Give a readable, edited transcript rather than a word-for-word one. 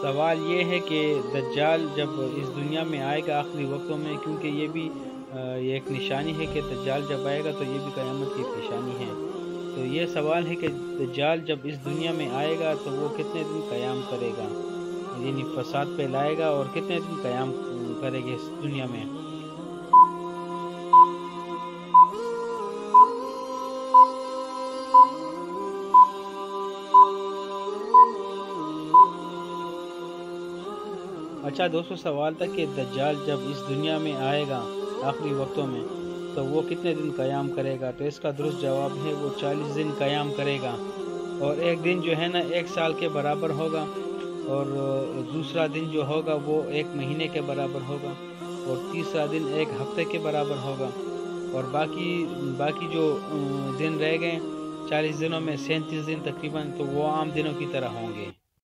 سوال یہ ہے کہ دجال جب اس دنیا میں آئے گا آخری وقتوں میں، کیونکہ یہ بھی یہ ایک نشانی ہے کہ دجال جب آئے گا تو یہ بھی قیامت کی ایک نشانی ہے۔ تو یہ سوال ہے کہ دجال جب اس دنیا میں آئے گا تو وہ کتنے دن قیام کرے گا، یعنی فساد پھیلائے گا اور کتنے دن قیام کرے گا اس دنیا میں۔ اچھا دوستو، سوال تھا کہ دجال جب اس دنیا میں آئے گا آخری وقتوں میں تو وہ کتنے دن قیام کرے گا، تو اس کا درست جواب ہے وہ 40 دن قیام کرے گا، اور ایک دن جو ہے نا 1 سال کے برابر ہوگا، اور دوسرا دن جو ہوگا وہ 1 مہینے کے برابر ہوگا، اور تیسرا دن 1 ہفتے کے برابر ہوگا، اور باقی جو دن رہ گئے 40 دنوں میں 37 دن تقریباً تو وہ عام دنوں کی طرح ہوں گے۔